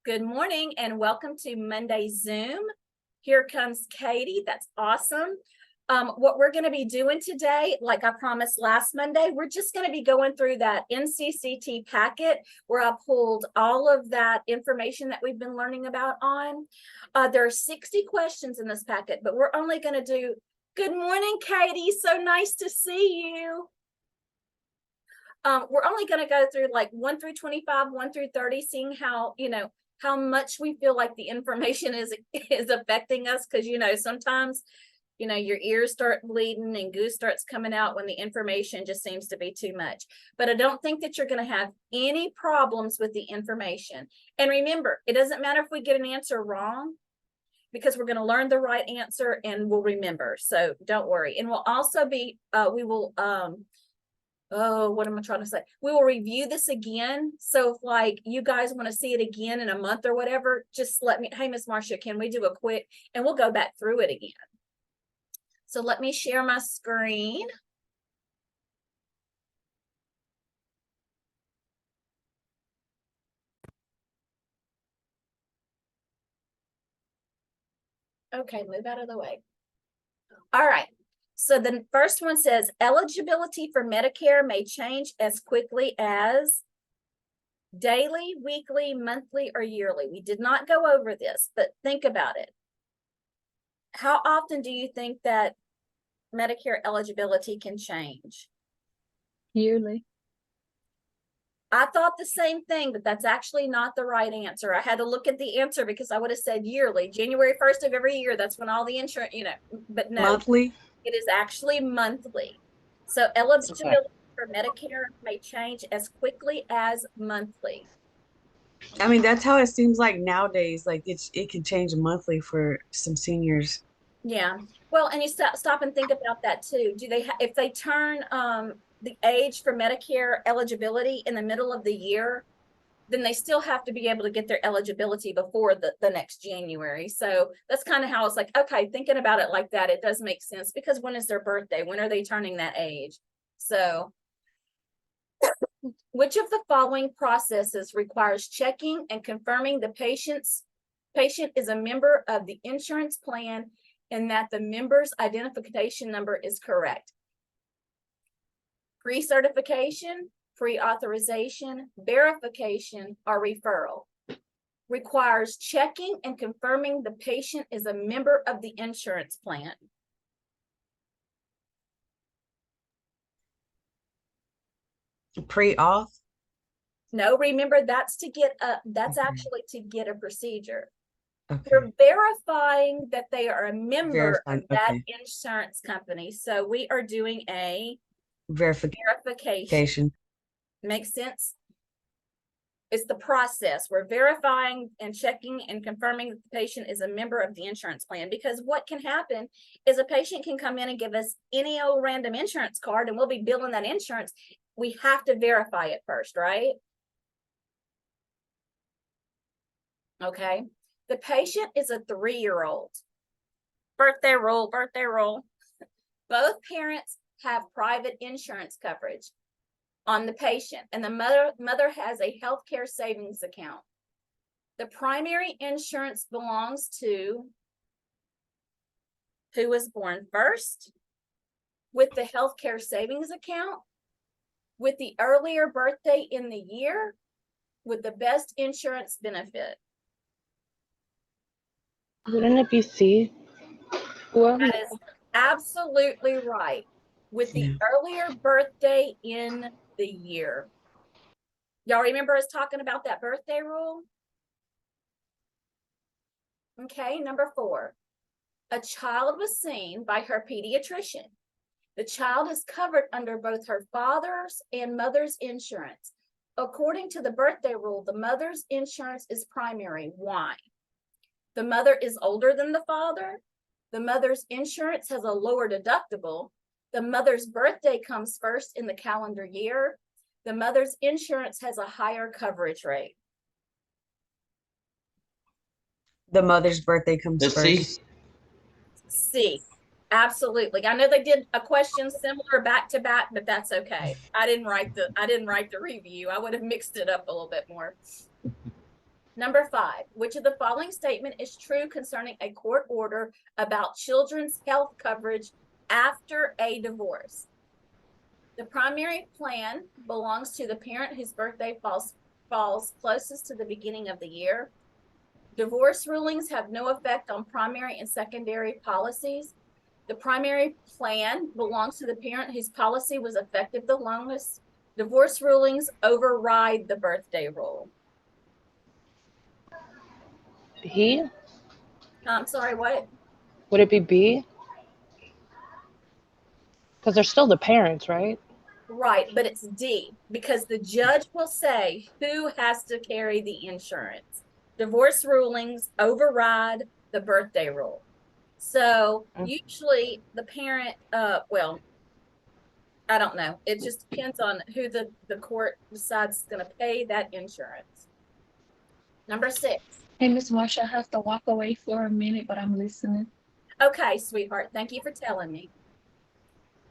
Good morning and welcome to Monday Zoom. Here comes Katie. That's awesome. What we're going to be doing today, like I promised last Monday, we're just going to be going through that NCCT packet where I pulled all of that information that we've been learning about on. There are 60 questions in this packet, but we're only going to do, good morning, Katie. So nice to see you. We're only going to go through like 1 through 25, 1 through 30, seeing how, how much we feel like the information is affecting us. Because, sometimes, your ears start bleeding and goose starts coming out when the information just seems to be too much. But I don't think that you're going to have any problems with the information. And remember, it doesn't matter if we get an answer wrong, because we're going to learn the right answer and we'll remember. So don't worry. And we'll also be, what am I trying to say? We will review this again. So if like you guys want to see it again in a month or whatever, just let me, hey, Miss Marcia, can we do a quick, and we'll go back through it again. So let me share my screen. Okay, move out of the way. All right. So the first one says eligibility for Medicare may change as quickly as daily, weekly, monthly, or yearly. We did not go over this, but think about it. How often do you think that Medicare eligibility can change? Yearly. I thought the same thing, but that's actually not the right answer. I had to look at the answer because I would have said yearly, January 1st of every year. That's when all the insurance, but no, monthly. It is actually monthly. So eligibility for Medicare may change as quickly as monthly. I mean, that's how it seems like nowadays. Like it can change monthly for some seniors. Yeah. Well, and you stop and think about that too. Do they if they turn the age for Medicare eligibility in the middle of the year, then they still have to be able to get their eligibility before the next January. So that's kind of how it's like, okay, thinking about it like that, it does make sense, because when is their birthday? When are they turning that age? So which of the following processes requires checking and confirming the patient is a member of the insurance plan and that the member's identification number is correct? Pre-certification, pre-authorization, verification, or referral. Requires checking and confirming the patient is a member of the insurance plan. Pre-auth? No, remember that's to get actually to get a procedure. Okay. We're verifying that they are a member of that insurance company. So we are doing a verification. Makes sense? It's the process. We're verifying and checking and confirming that the patient is a member of the insurance plan, because what can happen is a patient can come in and give us any old random insurance card and we'll be billing that insurance. We have to verify it first, right? Okay. The patient is a 3-year-old. Birthday rule. Both parents have private insurance coverage on the patient, and the mother has a healthcare savings account. The primary insurance belongs to who was born first, with the healthcare savings account, with the earlier birthday in the year, with the best insurance benefit. Wouldn't it be C? Well, that is absolutely right. With the earlier birthday in the year. Y'all remember us talking about that birthday rule? Okay, number 4. A child was seen by her pediatrician. The child is covered under both her father's and mother's insurance. According to the birthday rule, the mother's insurance is primary. Why? The mother is older than the father. The mother's insurance has a lower deductible. The mother's birthday comes first in the calendar year. The mother's insurance has a higher coverage rate. The mother's birthday comes first. C. Absolutely. I know they did a question similar back to back, but that's okay. I didn't write the review. I would have mixed it up a little bit more. Number 5, which of the following statement is true concerning a court order about children's health coverage after a divorce? The primary plan belongs to the parent whose birthday falls closest to the beginning of the year. Divorce rulings have no effect on primary and secondary policies. The primary plan belongs to the parent whose policy was effective the longest. Divorce rulings override the birthday rule. B? I'm sorry, what? Would it be B? Because they're still the parents, right? Right, but it's D because the judge will say who has to carry the insurance. Divorce rulings override the birthday rule. So usually the parent, well, I don't know. It just depends on who the court decides is going to pay that insurance. Number 6. Hey, Miss Marsha, I have to walk away for a minute, but I'm listening. Okay, sweetheart. Thank you for telling me.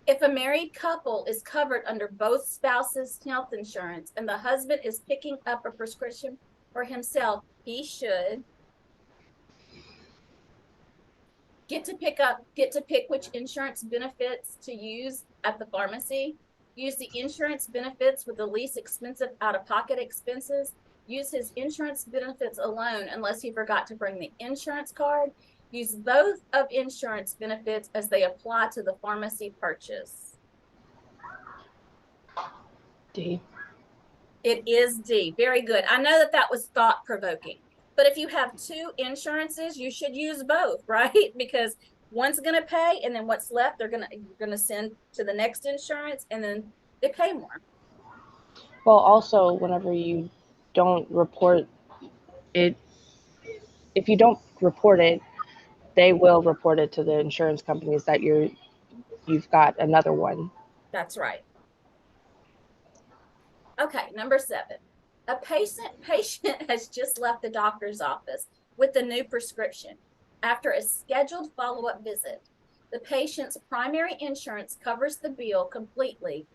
If a married couple is covered under both spouses' health insurance and the husband is picking up a prescription for himself, he should get to pick which insurance benefits to use at the pharmacy, use the insurance benefits with the least expensive out-of-pocket expenses, use his insurance benefits alone unless he forgot to bring the insurance card, use both of insurance benefits as they apply to the pharmacy purchase. D. It is D. Very good. I know that was thought-provoking. But if you have 2 insurances, you should use both, right? Because one's going to pay, and then what's left, you're going to send to the next insurance, and then they pay more. Well, also, whenever you don't report it, if you don't report it, they will report it to the insurance companies that you've got another one. That's right. Okay, number 7. A patient has just left the doctor's office with a new prescription. After a scheduled follow-up visit, the patient's primary insurance covers the bill completely.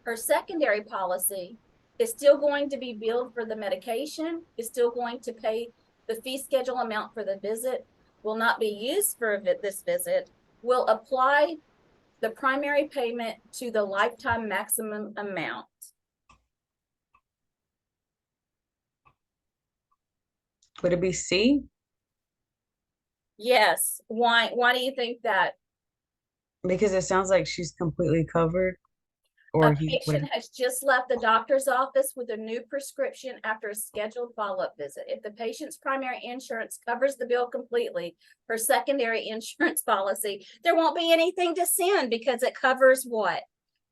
Her secondary policy is still going to be billed for the medication, is still going to pay the fee schedule amount for the visit, will not be used for this visit, will apply the primary payment to the lifetime maximum amount. Would it be C? Yes. Why do you think that? Because it sounds like she's completely covered. Or A he patient has just left the doctor's office with a new prescription after a scheduled follow-up visit. If the patient's primary insurance covers the bill completely, her secondary insurance policy, there won't be anything to send because it covers what?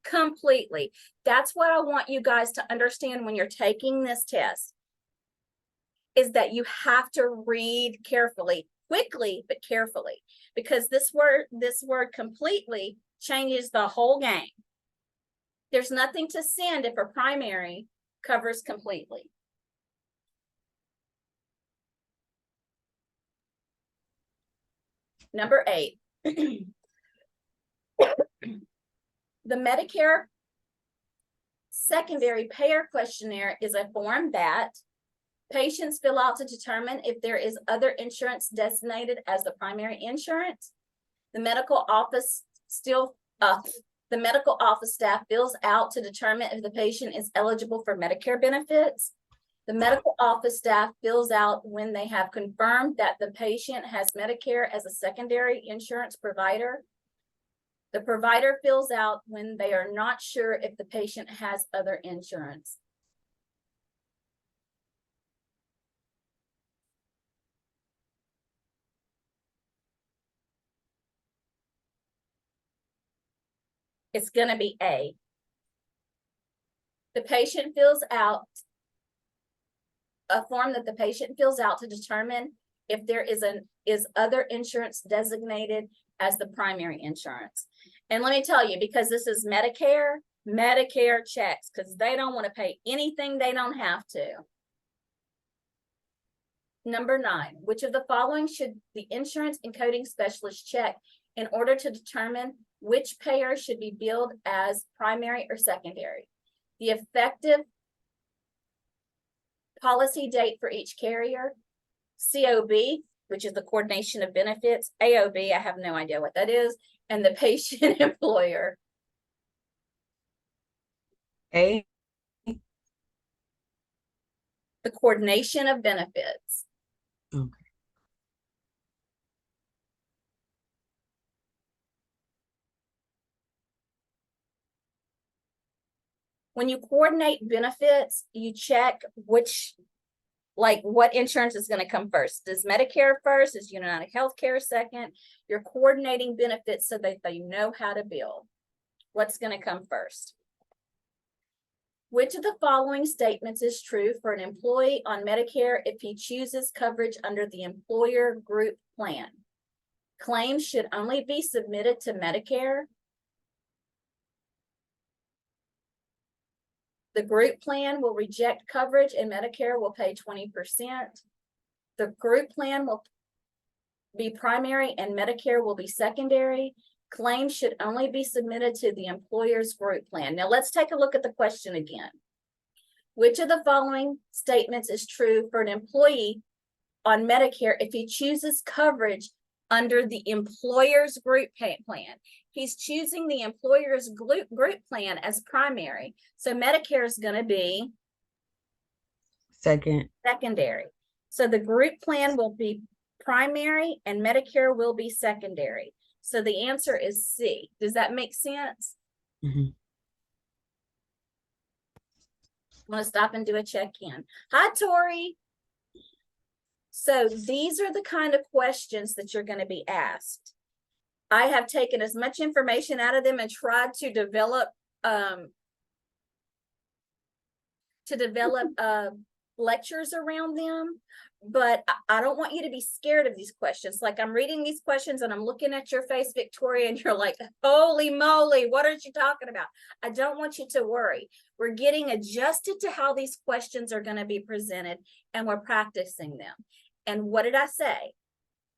Completely. That's what I want you guys to understand when you're taking this test, is that you have to read carefully, quickly, but carefully, because this word completely changes the whole game. There's nothing to send if a primary covers completely. Number 8. The Medicare Secondary Payer Questionnaire is a form that patients fill out to determine if there is other insurance designated as the primary insurance. The medical office staff fills out to determine if the patient is eligible for Medicare benefits. The medical office staff fills out when they have confirmed that the patient has Medicare as a secondary insurance provider. The provider fills out when they are not sure if the patient has other insurance. It's going to be A. The patient fills out a form that the patient fills out to determine if there is other insurance designated as the primary insurance. And let me tell you, because this is Medicare checks, because they don't want to pay anything they don't have to. Number 9, which of the following should the insurance and coding specialist check in order to determine which payer should be billed as primary or secondary? The effective policy date for each carrier, COB, which is the coordination of benefits, AOB, I have no idea what that is, and the patient employer. A. The coordination of benefits. Okay. When you coordinate benefits, you check which, like what insurance is going to come first. Is Medicare first? Is United Healthcare second? You're coordinating benefits so that they know how to bill. What's going to come first? Which of the following statements is true for an employee on Medicare if he chooses coverage under the employer group plan? Claims should only be submitted to Medicare. The group plan will reject coverage and Medicare will pay 20%. The group plan will be primary and Medicare will be secondary. Claims should only be submitted to the employer's group plan. Now let's take a look at the question again. Which of the following statements is true for an employee on Medicare if he chooses coverage under the employer's group plan? He's choosing the employer's group plan as primary. So Medicare is going to be secondary. So the group plan will be primary and Medicare will be secondary. So the answer is C. Does that make sense? Mm-hmm. I'm going to stop and do a check-in. Hi, Tori. So these are the kind of questions that you're going to be asked. I have taken as much information out of them and tried to develop lectures around them, but I don't want you to be scared of these questions. Like I'm reading these questions and I'm looking at your face, Victoria, and you're like, holy moly, what are you talking about? I don't want you to worry. We're getting adjusted to how these questions are going to be presented and we're practicing them. And what did I say?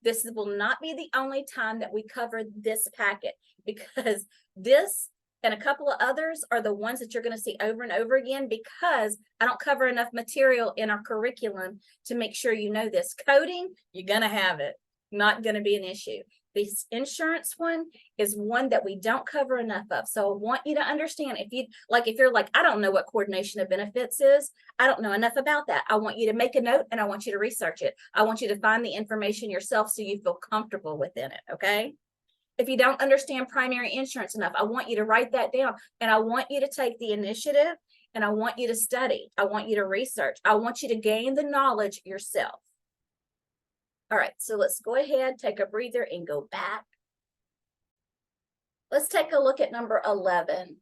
This will not be the only time that we cover this packet, because this and a couple of others are the ones that you're going to see over and over again, because I don't cover enough material in our curriculum to make sure you know this. Coding, you're going to have it. Not going to be an issue. This insurance one is one that we don't cover enough of. So I want you to understand, if you're like, I don't know what coordination of benefits is. I don't know enough about that. I want you to make a note and I want you to research it. I want you to find the information yourself so you feel comfortable within it. Okay. If you don't understand primary insurance enough, I want you to write that down and I want you to take the initiative and I want you to study. I want you to research. I want you to gain the knowledge yourself. All right, so let's go ahead, take a breather and go back. Let's take a look at number 11.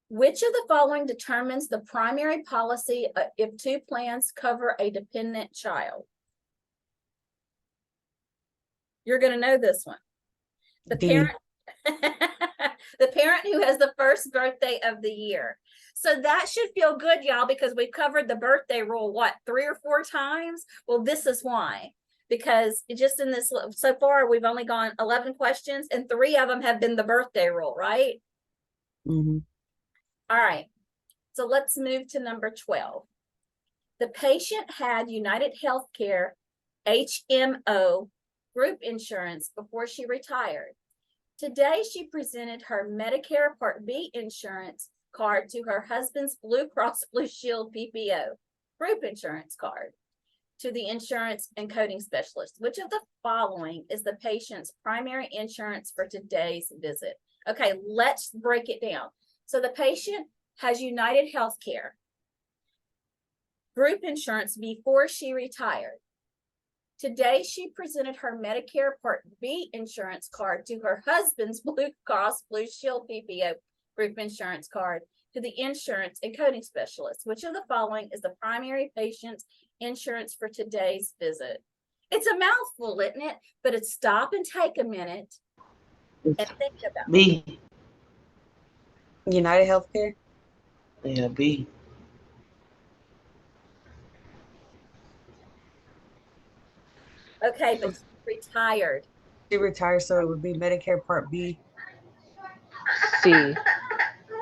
Which of the following determines the primary policy if two plans cover a dependent child? You're going to know this one. The parent, the parent who has the first birthday of the year. So that should feel good, y'all, because we've covered the birthday rule, what, 3 or 4 times? Well, this is why. Because just in this, so far, we've only gone 11 questions and 3 of them have been the birthday rule, right? Mm-hmm. All right. So let's move to number 12. The patient had United Healthcare HMO group insurance before she retired. Today, she presented her Medicare Part B insurance card to her husband's Blue Cross Blue Shield PPO group insurance card to the insurance and coding specialist. Which of the following is the patient's primary insurance for today's visit? Okay, let's break it down. So the patient has United Healthcare group insurance before she retired. Today, she presented her Medicare Part B insurance card to her husband's Blue Cross Blue Shield PPO group insurance card to the insurance and coding specialist. Which of the following is the primary patient's insurance for today's visit? It's a mouthful, isn't it? But it's stop and take a minute and think about it. B. United Healthcare. Yeah, B. Okay, but retired. She retired, so it would be Medicare Part B. C.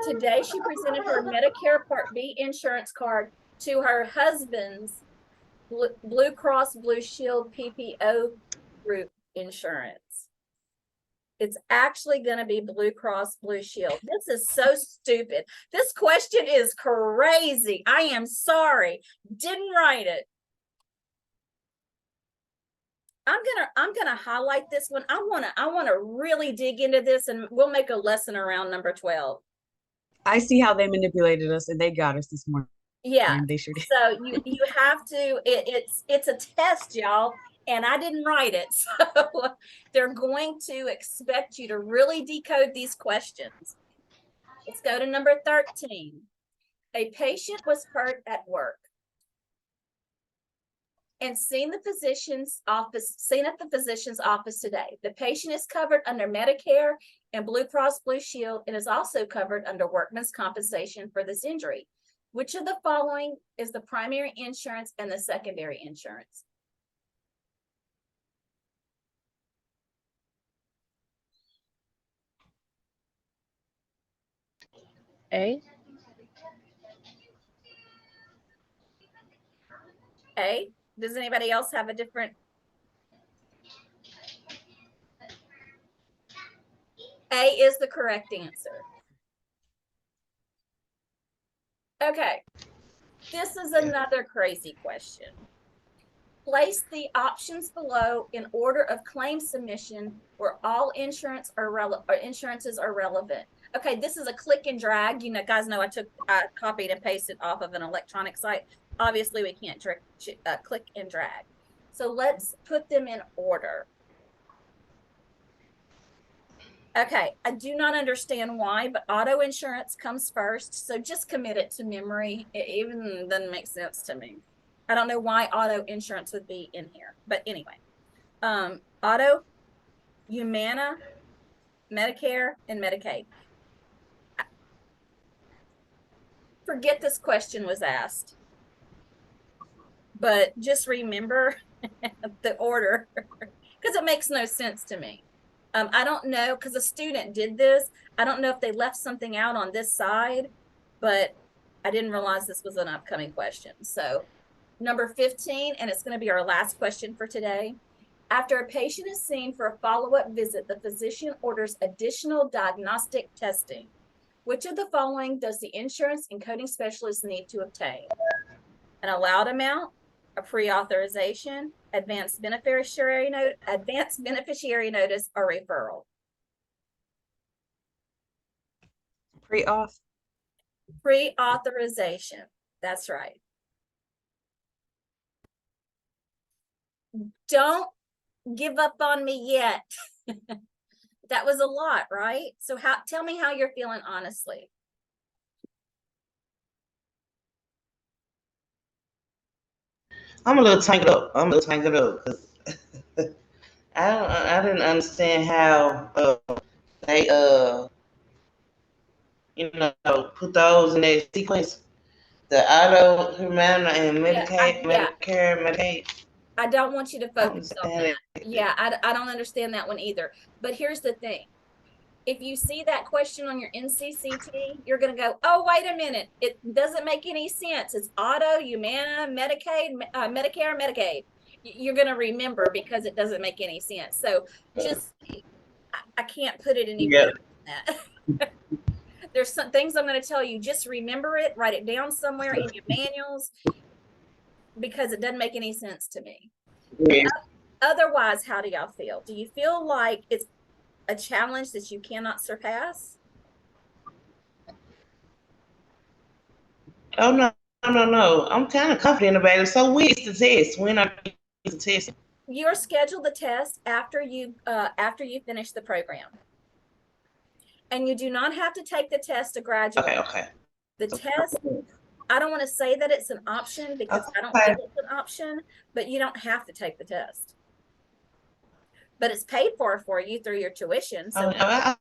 Today, she presented her Medicare Part B insurance card to her husband's Blue Cross Blue Shield PPO group insurance. It's actually going to be Blue Cross Blue Shield. This is so stupid. This question is crazy. I am sorry. Didn't write it. I'm gonna highlight this one. I wanna really dig into this, and we'll make a lesson around number 12. I see how they manipulated us and they got us this morning. Yeah. They sure did. So you have to. It's a test, y'all, and I didn't write it. So they're going to expect you to really decode these questions. Let's go to number 13. A patient was hurt at work and seen at the physician's office today. The patient is covered under Medicare and Blue Cross Blue Shield and is also covered under workman's compensation for this injury. Which of the following is the primary insurance and the secondary insurance? A. A. Does anybody else have a different? A is the correct answer. Okay, this is another crazy question. Place the options below in order of claim submission where all insurances are relevant. Okay, this is a click and drag. You know, guys know I copied and pasted off of an electronic site. Obviously, we can't click and drag. So let's put them in order. Okay, I do not understand why, but auto insurance comes first. So just commit it to memory. It even doesn't make sense to me. I don't know why auto insurance would be in here, but anyway. Auto, Humana, Medicare, and Medicaid. Forget this question was asked, but just remember the order because it makes no sense to me. I don't know, because a student did this. I don't know if they left something out on this side, but I didn't realize this was an upcoming question. So number 15, and it's going to be our last question for today. After a patient is seen for a follow-up visit, the physician orders additional diagnostic testing. Which of the following does the insurance and coding specialist need to obtain? An allowed amount, a pre-authorization, advanced beneficiary notice, or referral? Pre-auth. Pre-authorization. That's right. Don't give up on me yet. That was a lot, right? So tell me how you're feeling honestly. I'm a little tangled up. 'Cause I didn't understand how they put those in their sequence. The auto, Humana, and Medicaid, Medicare, Medicaid. I don't want you to I don't focus on understand that. it. Yeah, I don't understand that one either. But here's the thing. If you see that question on your NCCT, you're going to go, oh, wait a minute. It doesn't make any sense. It's auto, Humana, Medicaid, Medicare, Medicaid. You're going to remember because it doesn't make any sense. So just, I can't put it any better than that. There's some things I'm going to tell you. Just remember it, write it down somewhere in your manuals because it doesn't make any sense to me. Yeah. Otherwise, how do y'all feel? Do you feel like it's a challenge that you cannot surpass? Oh no. I'm kind of confident about it. So when is the test? When are the test? You're scheduled the test after you finish the program, and you do not have to take the test to graduate. Okay. The test, I don't want to say that it's an option because I don't think it's an option, but you don't have to take the test. But it's paid for you through your tuition. So yeah,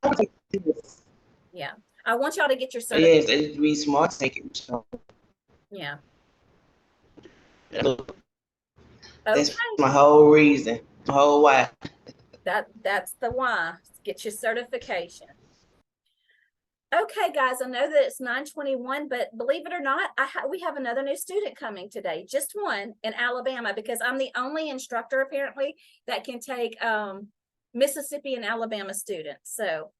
I want y'all to get your certificate. Yes, it'd be smart to take it. Yeah. That's Okay. my whole reason, my whole why. That's the why. Get your certification. Okay, guys, I know that it's 9:21, but believe it or not, we have another new student coming today, just one in Alabama, because I'm the only instructor apparently that can take Mississippi and Alabama students. So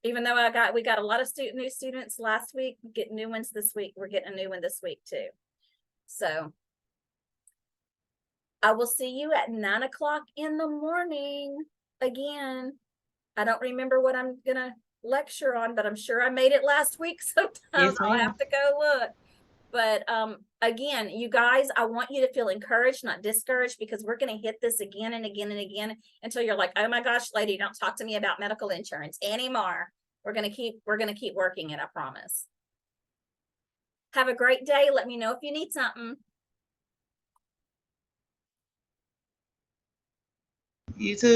even though we got a lot of new students last week, getting new ones this week. We're getting a new one this week too. So I will see you at 9 o'clock in the morning again. I don't remember what I'm gonna lecture on, but I'm sure I made it last week. Sometimes Yes, I'll ma'am. have to go look. But again, you guys, I want you to feel encouraged, not discouraged, because we're going to hit this again and again and again until you're like, oh my gosh, lady, don't talk to me about medical insurance anymore. We're going to keep working it, I promise. Have a great day. Let me know if you need something. You too.